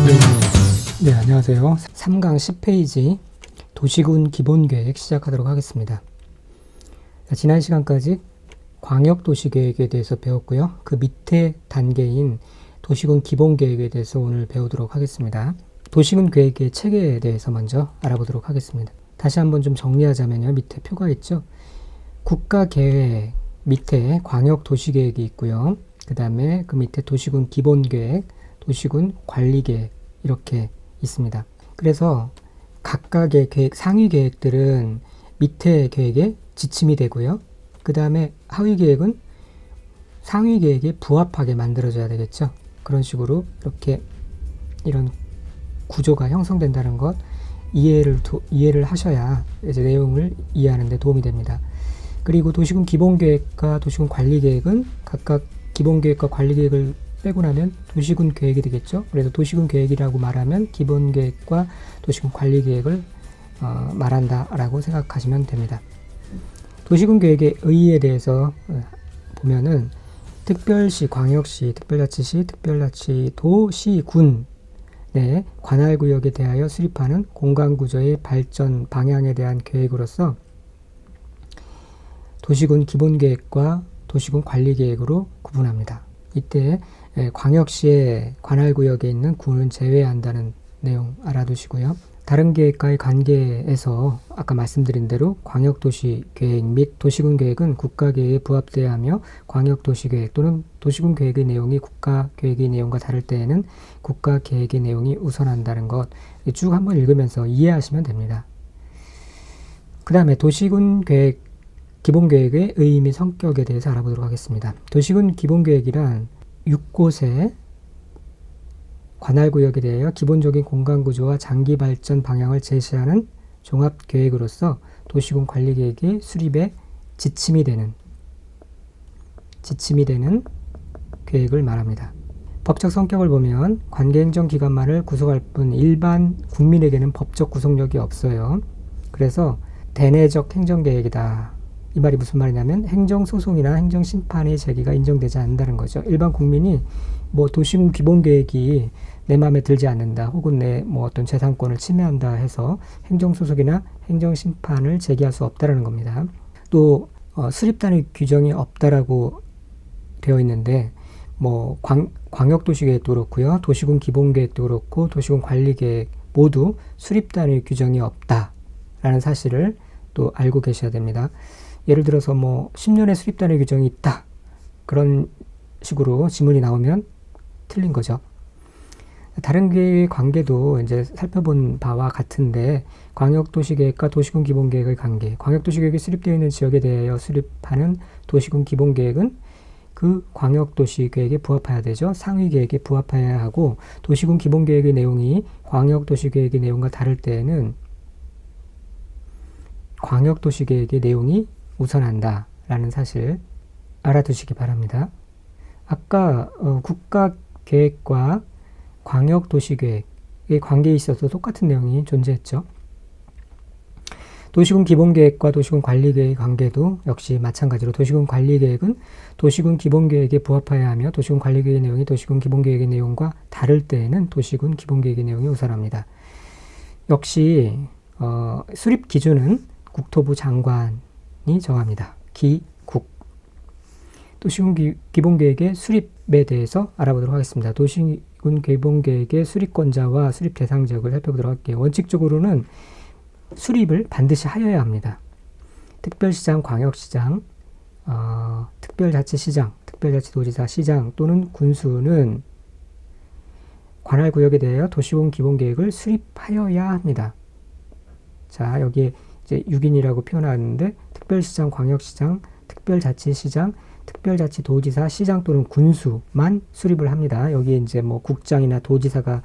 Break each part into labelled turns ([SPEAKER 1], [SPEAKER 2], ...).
[SPEAKER 1] 네, 안녕하세요. 3강 10페이지 도시군 기본계획 시작하도록 하겠습니다. 지난 시간까지 광역도시계획에 대해서 배웠고요. 그 밑에 단계인 도시군 기본계획에 대해서 오늘 배우도록 하겠습니다. 도시군 계획의 체계에 대해서 먼저 알아보도록 하겠습니다. 다시 한번 좀 정리하자면요. 밑에 표가 있죠. 국가계획 밑에 광역도시계획이 있고요. 그 다음에 그 밑에 도시군 기본계획, 도시군 관리계획 이렇게 있습니다. 그래서 각각의 계획, 상위 계획들은 밑에 계획에 지침이 되고요. 그 다음에 하위 계획은 상위 계획에 부합하게 만들어져야 되겠죠. 그런 식으로 이렇게 이런 구조가 형성된다는 것 이해를 하셔야 이제 내용을 이해하는 데 도움이 됩니다. 그리고 도시군 기본계획과 도시군 관리계획은 각각 기본계획과 관리계획을 빼고 나면 도시군 계획이 되겠죠. 그래서 도시군 계획이라고 말하면 기본계획과 도시군 관리계획을 말한다라고 생각하시면 됩니다. 도시군 계획의 의의에 대해서 보면은 특별시, 광역시, 특별자치시, 특별자치도, 시, 군 의 관할구역에 대하여 수립하는 공간구조의 발전 방향에 대한 계획으로서 도시군 기본계획과 도시군 관리계획으로 구분합니다. 이때 광역시의 관할구역에 있는 군은 제외한다는 내용 알아두시고요. 다른 계획과의 관계에서 아까 말씀드린 대로 광역도시계획 및 도시군계획은 국가계획에 부합되어야 하며 광역도시계획 또는 도시군계획의 내용이 국가계획의 내용과 다를 때에는 국가계획의 내용이 우선한다는 것 쭉 한번 읽으면서 이해하시면 됩니다. 그 다음에 도시군계획 기본계획의 의의 및 성격에 대해서 알아보도록 하겠습니다. 도시군 기본계획이란 6곳의 관할구역에 대하여 기본적인 공간구조와 장기발전 방향을 제시하는 종합계획으로서 도시군 관리계획의 수립에 지침이 되는 계획을 말합니다. 법적 성격을 보면 관계행정기관만을 구속할 뿐 일반 국민에게는 법적 구속력이 없어요. 그래서 대내적 행정계획이다. 이 말이 무슨 말이냐면 행정소송이나 행정심판의 제기가 인정되지 않는다는 거죠. 일반 국민이 도시군 기본계획이 내 마음에 들지 않는다 혹은 내 어떤 재산권을 침해한다 해서 행정소송이나 행정심판을 제기할 수 없다라는 겁니다. 또 수립단위 규정이 없다라고 되어 있는데 광역도시계획도 그렇고요. 도시군 기본계획도 그렇고 도시군 관리계획 모두 수립단위 규정이 없다라는 사실을 또 알고 계셔야 됩니다. 예를 들어서 10년의 수립단위 규정이 있다. 그런 식으로 지문이 나오면 틀린 거죠. 다른 계획의 관계도 이제 살펴본 바와 같은데 광역도시계획과 도시군 기본계획의 관계. 광역도시계획이 수립되어 있는 지역에 대하여 수립하는 도시군 기본계획은 그 광역도시계획에 부합해야 되죠. 상위 계획에 부합해야 하고 도시군 기본계획의 내용이 광역도시계획의 내용과 다를 때에는 광역도시계획의 내용이 우선한다라는 사실 알아두시기 바랍니다. 아까 국가계획과 광역도시계획의 관계에 있어서 똑같은 내용이 존재했죠. 도시군 기본계획과 도시군 관리계획의 관계도 역시 마찬가지로 도시군 관리계획은 도시군 기본계획에 부합해야 하며 도시군 관리계획의 내용이 도시군 기본계획의 내용과 다를 때에는 도시군 기본계획의 내용이 우선합니다. 역시 수립 기준은 국토부 장관이 정합니다. 기국. 도시군 기본계획의 수립에 대해서 알아보도록 하겠습니다. 도시군 기본계획의 수립권자와 수립 대상 지역을 살펴보도록 할게요. 원칙적으로는 수립을 반드시 하여야 합니다. 특별시장, 광역시장, 특별자치시장, 특별자치도지사, 시장 또는 군수는 관할구역에 대하여 도시군 기본계획을 수립하여야 합니다. 자, 여기에 이제 6인이라고 표현하는데 특별시장, 광역시장, 특별자치시장, 특별자치도지사, 시장 또는 군수만 수립을 합니다. 여기에 이제 국장이나 도지사가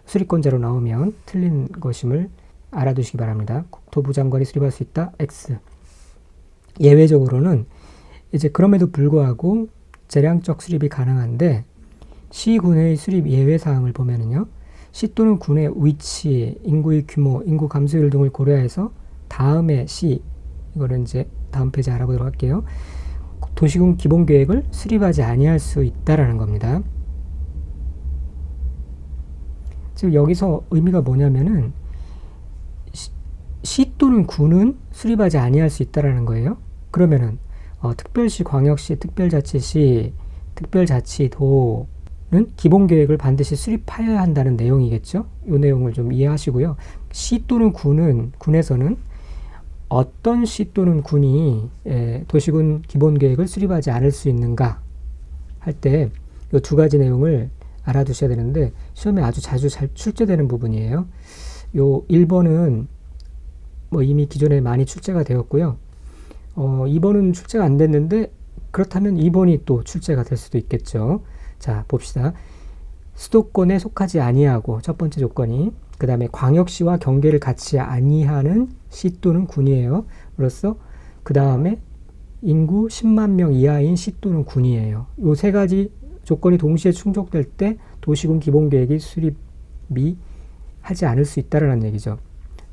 [SPEAKER 1] 수립권자로 나오면 틀린 것임을 알아두시기 바랍니다. 국토부 장관이 수립할 수 있다. X. 예외적으로는 이제 그럼에도 불구하고 재량적 수립이 가능한데 시군의 수립 예외사항을 보면은요. 시 또는 군의 위치, 인구의 규모, 인구 감소율 등을 고려해서 다음에 시, 이거는 이제 다음 페이지 알아보도록 할게요. 도시군 기본계획을 수립하지 아니할 수 있다라는 겁니다. 즉 여기서 의미가 뭐냐면은 시 또는 구는 수립하지 아니할 수 있다라는 거예요. 그러면은 특별시, 광역시, 특별자치시, 특별자치도는 기본계획을 반드시 수립하여야 한다는 내용이겠죠. 이 내용을 좀 이해하시고요. 시 또는 군에서는 어떤 시 또는 군이 도시군 기본계획을 수립하지 않을 수 있는가 할 때 이 두 가지 내용을 알아두셔야 되는데 시험에 아주 자주 잘 출제되는 부분이에요. 요 1번은 뭐 이미 기존에 많이 출제가 되었고요. 2번은 출제가 안 됐는데 그렇다면 2번이 또 출제가 될 수도 있겠죠. 자, 봅시다. 수도권에 속하지 아니하고 첫 번째 조건이, 그 다음에 광역시와 경계를 같이 아니하는 시 또는 군이에요. 그래서 그 다음에 인구 10만 명 이하인 시 또는 군이에요. 요 세 가지 조건이 동시에 충족될 때 도시군 기본계획이 수립이 하지 않을 수 있다는 얘기죠.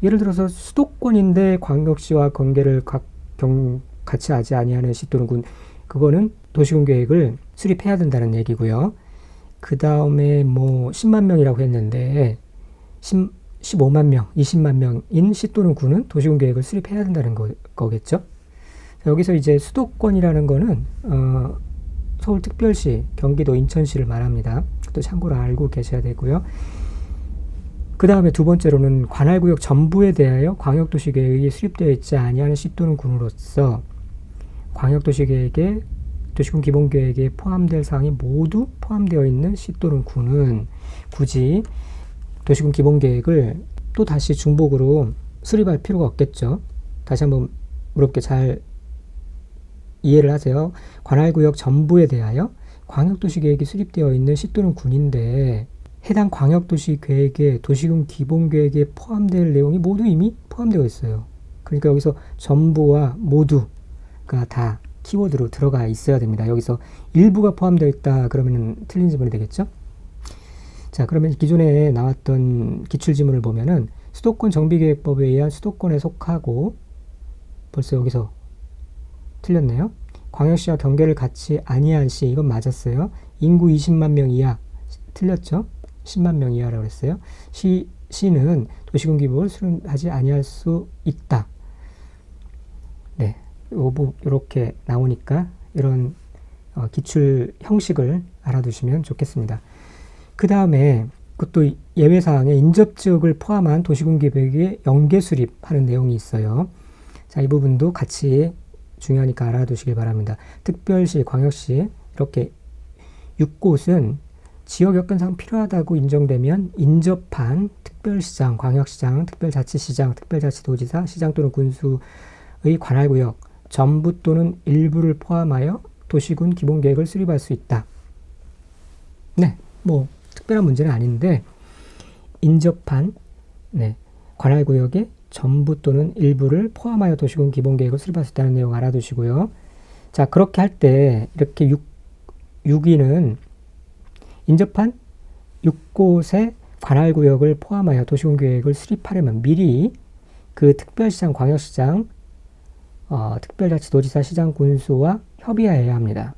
[SPEAKER 1] 예를 들어서 수도권인데 광역시와 경계를 같이 하지 아니하는 시 또는 군, 그거는 도시군 계획을 수립해야 된다는 얘기고요. 그 다음에 뭐 10만 명이라고 했는데 15만 명, 20만 명인 시 또는 군은 도시군 계획을 수립해야 된다는 거겠죠. 여기서 이제 수도권이라는 거는 서울특별시, 경기도 인천시를 말합니다. 또 참고로 알고 계셔야 되고요. 그 다음에 두 번째로는 관할구역 전부에 대하여 광역도시계획이 수립되어 있지 아니하는 시 또는 군으로서 광역도시계획에 도시군 기본계획에 포함될 사항이 모두 포함되어 있는 시 또는 군은 굳이 도시군 기본계획을 또 다시 중복으로 수립할 필요가 없겠죠. 다시 한번 무겁게 잘 이해를 하세요. 관할구역 전부에 대하여 광역도시계획이 수립되어 있는 시 또는 군인데 해당 광역도시계획에 도시군 기본계획에 포함될 내용이 모두 이미 포함되어 있어요. 그러니까 여기서 전부와 모두가 다 키워드로 들어가 있어야 됩니다. 여기서 일부가 포함되어 있다 그러면 틀린 지문이 되겠죠. 자, 그러면 기존에 나왔던 기출지문을 보면은 수도권 정비계획법에 의한 수도권에 속하고, 벌써 여기서 틀렸네요. 광역시와 경계를 같이 아니한 시, 이건 맞았어요. 인구 20만 명 이하, 틀렸죠. 10만 명 이하라고 했어요. 시는 도시군 기본을 수립하지 아니할 수 있다. 네, 이렇게 나오니까 이런 기출 형식을 알아두시면 좋겠습니다. 그 다음에 그것도 예외사항에 인접지역을 포함한 도시군 기획에 연계 수립하는 내용이 있어요. 자, 이 부분도 같이 중요하니까 알아두시길 바랍니다. 특별시, 광역시 이렇게 6곳은 지역 여건상 필요하다고 인정되면 인접한 특별시장, 광역시장, 특별자치시장, 특별자치도지사, 시장 또는 군수의 관할구역 전부 또는 일부를 포함하여 도시군 기본계획을 수립할 수 있다. 네, 뭐 특별한 문제는 아닌데 인접한 관할구역에 전부 또는 일부를 포함하여 도시군 기본계획을 수립할 수 있다는 내용 알아두시고요. 자, 그렇게 할 때 이렇게 6위는 인접한 6곳의 관할구역을 포함하여 도시군 계획을 수립하려면 미리 그 특별시장, 광역시장, 특별자치도지사, 시장, 군수와 협의해야 합니다.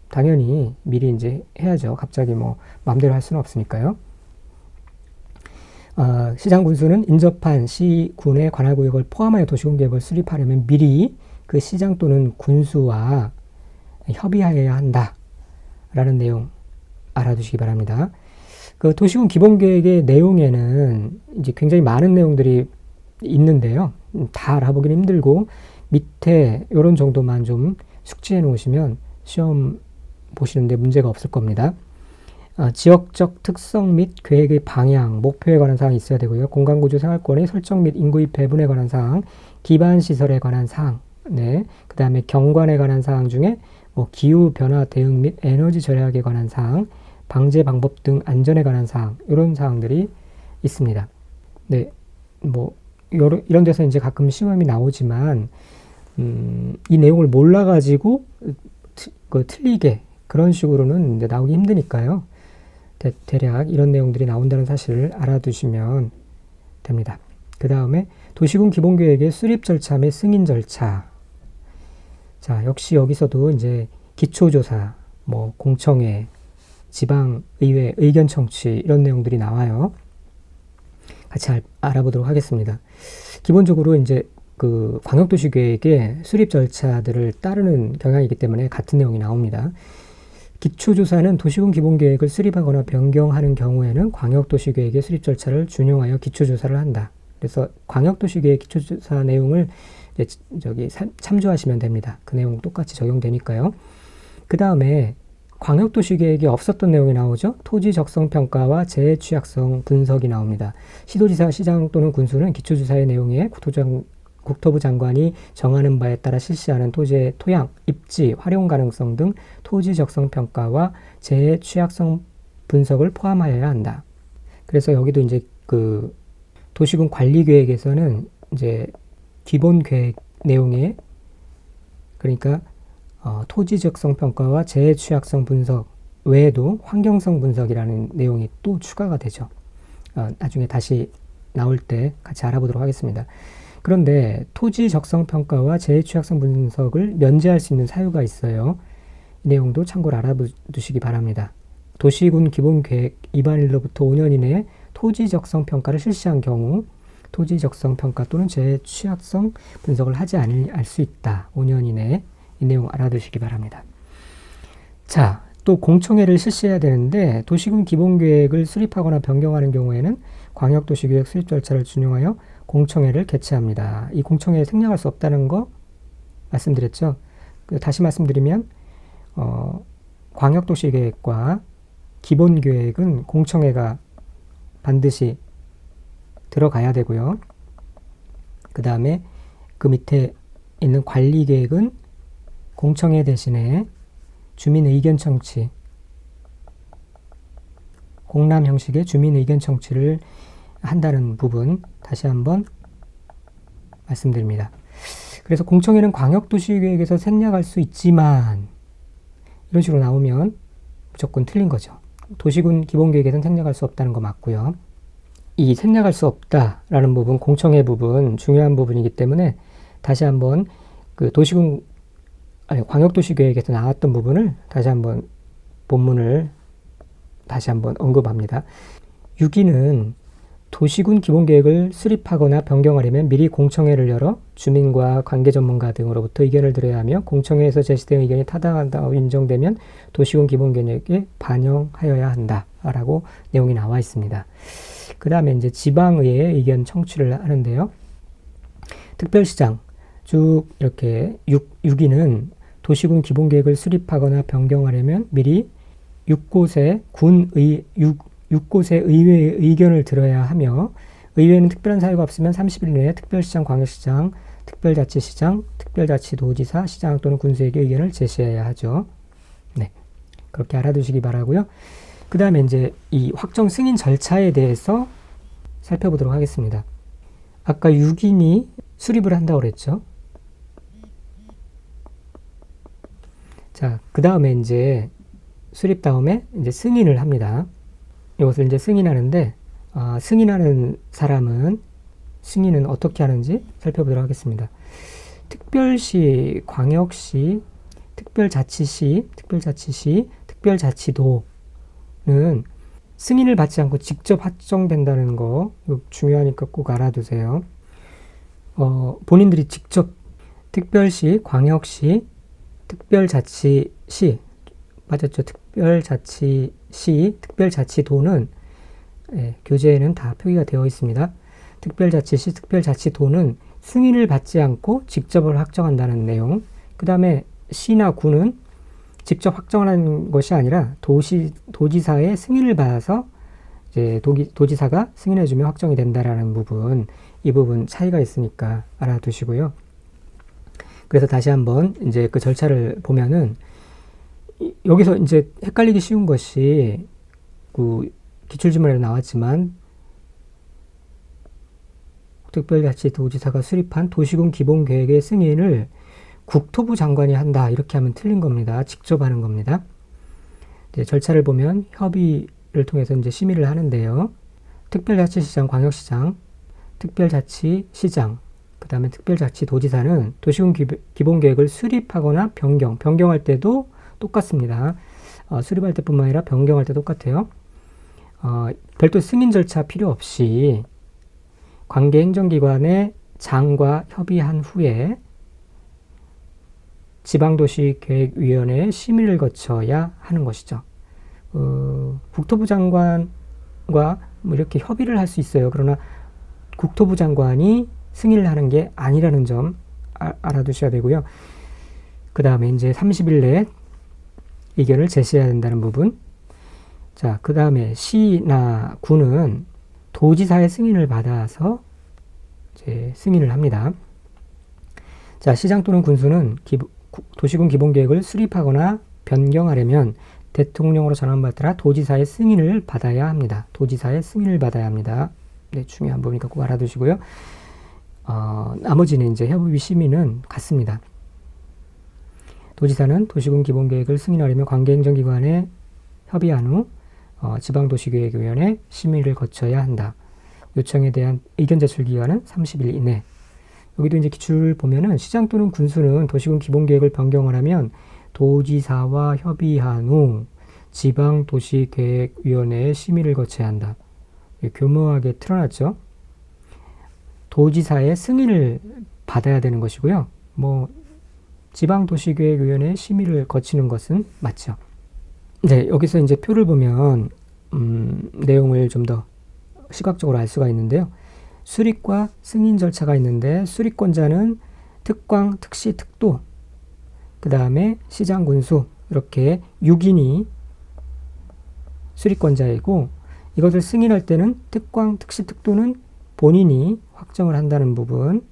[SPEAKER 1] 당연히 미리 이제 해야죠. 갑자기 뭐 마음대로 할 수는 없으니까요. 시장, 군수는 인접한 시, 군의 관할구역을 포함하여 도시군 계획을 수립하려면 미리 그 시장 또는 군수와 협의하여야 한다라는 내용 알아두시기 바랍니다. 그 도시군 기본계획의 내용에는 이제 굉장히 많은 내용들이 있는데요. 다 알아보기는 힘들고 밑에 이런 정도만 좀 숙지해 놓으시면 시험 보시는데 문제가 없을 겁니다. 지역적 특성 및 계획의 방향, 목표에 관한 사항이 있어야 되고요. 공간구조 생활권의 설정 및 인구의 배분에 관한 사항, 기반시설에 관한 사항, 그 다음에 경관에 관한 사항 중에 뭐 기후변화 대응 및 에너지 절약에 관한 사항, 방제 방법 등 안전에 관한 사항, 이런 사항들이 있습니다. 네, 뭐 이런 데서 이제 가끔 시험이 나오지만 이 내용을 몰라가지고 틀리게 그런 식으로는 이제 나오기 힘드니까요. 대략 이런 내용들이 나온다는 사실을 알아두시면 됩니다. 그 다음에 도시군 기본계획의 수립 절차 및 승인 절차. 자, 역시 여기서도 이제 기초조사, 뭐 공청회, 지방의회 의견 청취 이런 내용들이 나와요. 같이 알아보도록 하겠습니다. 기본적으로 이제 그 광역도시계획의 수립 절차들을 따르는 경향이기 때문에 같은 내용이 나옵니다. 기초조사는 도시군 기본계획을 수립하거나 변경하는 경우에는 광역도시계획의 수립 절차를 준용하여 기초조사를 한다. 그래서 광역도시계획 기초조사 내용을 이제 참조하시면 됩니다. 그 내용 똑같이 적용되니까요. 그 다음에 광역도시계획이 없었던 내용이 나오죠. 토지 적성평가와 재취약성 분석이 나옵니다. 시도지사, 시장 또는 군수는 기초조사의 내용에 국토부 장관이 정하는 바에 따라 실시하는 토지의 토양, 입지, 활용 가능성 등 토지 적성 평가와 재취약성 분석을 포함하여야 한다. 그래서 여기도 이제 그 도시군 관리 계획에서는 이제 기본 계획 내용에 그러니까 토지 적성 평가와 재취약성 분석 외에도 환경성 분석이라는 내용이 또 추가가 되죠. 나중에 다시 나올 때 같이 알아보도록 하겠습니다. 그런데 토지 적성 평가와 재취약성 분석을 면제할 수 있는 사유가 있어요. 이 내용도 참고로 알아두시기 바랍니다. 도시군 기본계획 입안일로부터 5년 이내에 토지 적성 평가를 실시한 경우 토지 적성 평가 또는 재취약성 분석을 하지 않을 수 있다. 5년 이내에 이 내용 알아두시기 바랍니다. 자, 또 공청회를 실시해야 되는데 도시군 기본계획을 수립하거나 변경하는 경우에는 광역도시계획 수립 절차를 준용하여 공청회를 개최합니다. 이 공청회에 생략할 수 없다는 거 말씀드렸죠. 다시 말씀드리면 광역도시계획과 기본계획은 공청회가 반드시 들어가야 되고요. 그 다음에 그 밑에 있는 관리계획은 공청회 대신에 주민 의견 청취, 공람 형식의 주민 의견 청취를 한다는 부분 다시 한번 말씀드립니다. 그래서 공청회는 광역도시계획에서 생략할 수 있지만 이런 식으로 나오면 무조건 틀린 거죠. 도시군 기본계획에서는 생략할 수 없다는 거 맞고요. 이 생략할 수 없다라는 부분, 공청회 부분 중요한 부분이기 때문에 다시 한번 그 광역도시계획에서 나왔던 부분을 다시 한번 본문을 다시 한번 언급합니다. 6위는 도시군 기본계획을 수립하거나 변경하려면 미리 공청회를 열어 주민과 관계 전문가 등으로부터 의견을 들어야 하며 공청회에서 제시된 의견이 타당하다고 인정되면 도시군 기본계획에 반영하여야 한다라고 내용이 나와 있습니다. 그 다음에 이제 지방의회의 의견 청취를 하는데요. 특별시장 쭉 이렇게 6위는 도시군 기본계획을 수립하거나 변경하려면 미리 6곳의 의회의 의견을 들어야 하며 의회는 특별한 사유가 없으면 30일 내에 특별시장, 광역시장, 특별자치시장, 특별자치도지사, 시장 또는 군수에게 의견을 제시해야 하죠. 네, 그렇게 알아두시기 바라고요. 그 다음에 이제 이 확정 승인 절차에 대해서 살펴보도록 하겠습니다. 아까 6인이 수립을 한다고 그랬죠. 자, 그 다음에 이제 수립 다음에 이제 승인을 합니다. 이것을 이제 승인하는데 승인하는 사람은 승인은 어떻게 하는지 살펴보도록 하겠습니다. 특별시, 광역시, 특별자치시, 특별자치도는 승인을 받지 않고 직접 확정된다는 거 중요하니까 꼭 알아두세요. 본인들이 직접 특별시, 광역시, 특별자치시 맞았죠? 특별자치시, 특별자치도는 교재에는 다 표기가 되어 있습니다. 특별자치시, 특별자치도는 승인을 받지 않고 직접을 확정한다는 내용. 그 다음에 시나 구는 직접 확정하는 것이 아니라 도지사의 승인을 받아서 이제 도지사가 승인해주면 확정이 된다라는 부분, 이 부분 차이가 있으니까 알아두시고요. 그래서 다시 한번 이제 그 절차를 보면은 여기서 이제 헷갈리기 쉬운 것이 그 기출지문에도 나왔지만 특별자치도지사가 수립한 도시군 기본계획의 승인을 국토부 장관이 한다 이렇게 하면 틀린 겁니다. 직접 하는 겁니다. 이제 절차를 보면 협의를 통해서 이제 심의를 하는데요. 특별자치시장, 광역시장, 특별자치시장, 그 다음에 특별자치도지사는 도시군 기본계획을 수립하거나 변경할 때도 똑같습니다. 수립할 때뿐만 아니라 변경할 때 똑같아요. 별도 승인 절차 필요 없이 관계 행정기관의 장과 협의한 후에 지방도시계획위원회의 심의를 거쳐야 하는 것이죠. 국토부 장관과 뭐 이렇게 협의를 할 수 있어요. 그러나 국토부 장관이 승인을 하는 게 아니라는 점 알아두셔야 되고요. 그 다음에 이제 30일 내에 의견을 제시해야 된다는 부분. 자, 그 다음에 시나 구는 도지사의 승인을 받아서 이제 승인을 합니다. 자, 시장 또는 군수는 도시군 기본계획을 수립하거나 변경하려면 대통령으로 전환받더라 도지사의 승인을 받아야 합니다. 도지사의 승인을 받아야 합니다. 네, 중요한 부분이니까 꼭 알아두시고요. 나머지는 이제 협의 심의는 같습니다. 도지사는 도시군 기본계획을 승인하려면 관계행정기관에 협의한 후 지방도시계획위원회 심의를 거쳐야 한다. 요청에 대한 의견 제출 기간은 30일 이내. 여기도 이제 기출 보면은 시장 또는 군수는 도시군 기본계획을 변경을 하면 도지사와 협의한 후 지방도시계획위원회에 심의를 거쳐야 한다. 교묘하게 틀어놨죠. 도지사의 승인을 받아야 되는 것이고요. 뭐 지방도시계획위원회의 심의를 거치는 것은 맞죠. 네, 여기서 이제 표를 보면 내용을 좀 더 시각적으로 알 수가 있는데요. 수립과 승인 절차가 있는데 수립권자는 특광, 특시, 특도, 그 다음에 시장, 군수 이렇게 6인이 수립권자이고 이것을 승인할 때는 특광, 특시, 특도는 본인이 확정을 한다는 부분,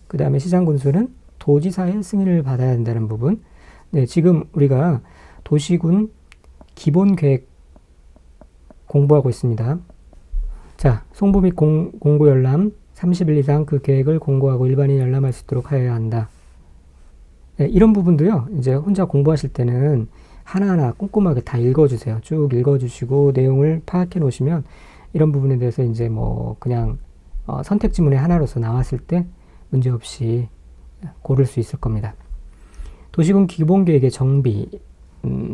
[SPEAKER 1] 그 다음에 시장, 군수는 도지사의 승인을 받아야 된다는 부분. 네, 지금 우리가 도시군 기본계획 공부하고 있습니다. 자, 송부 및 공고 열람 30일 이상 그 계획을 공고하고 일반인 열람할 수 있도록 하여야 한다. 네, 이런 부분도요, 이제 혼자 공부하실 때는 하나하나 꼼꼼하게 다 읽어주세요. 쭉 읽어주시고 내용을 파악해 놓으시면 이런 부분에 대해서 이제 뭐 그냥 선택 지문의 하나로서 나왔을 때 문제없이 고를 수 있을 겁니다. 도시군 기본계획의 정비,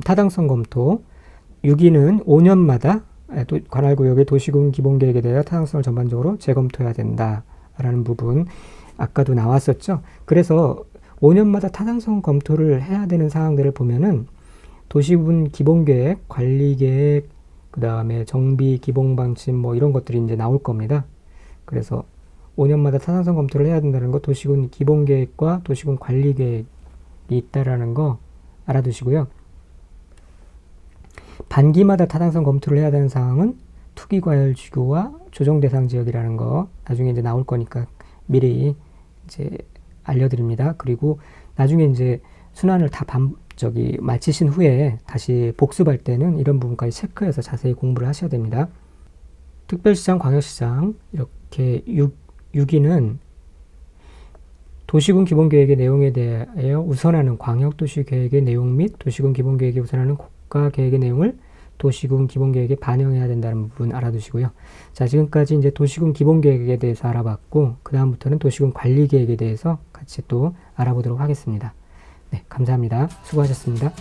[SPEAKER 1] 타당성 검토, 6위는 5년마다 관할구역의 도시군 기본계획에 대해 타당성을 전반적으로 재검토해야 된다라는 부분 아까도 나왔었죠. 그래서 5년마다 타당성 검토를 해야 되는 사항들을 보면은 도시군 기본계획, 관리계획, 그 다음에 정비, 기본방침 뭐 이런 것들이 이제 나올 겁니다. 그래서 5년마다 타당성 검토를 해야 된다는 거, 도시군 기본계획과 도시군 관리계획이 있다라는 거 알아두시고요. 반기마다 타당성 검토를 해야 되는 사항은 투기과열지구와 조정대상지역이라는 거 나중에 이제 나올 거니까 미리 이제 알려드립니다. 그리고 나중에 이제 순환을 다 마치신 후에 다시 복습할 때는 이런 부분까지 체크해서 자세히 공부를 하셔야 됩니다. 특별시장, 광역시장 이렇게 6위는 도시군 기본계획의 내용에 대하여 우선하는 광역도시계획의 내용 및 도시군 기본계획에 우선하는 국가계획의 내용을 도시군 기본계획에 반영해야 된다는 부분 알아두시고요. 자, 지금까지 이제 도시군 기본계획에 대해서 알아봤고 그 다음부터는 도시군 관리계획에 대해서 같이 또 알아보도록 하겠습니다. 네, 감사합니다. 수고하셨습니다.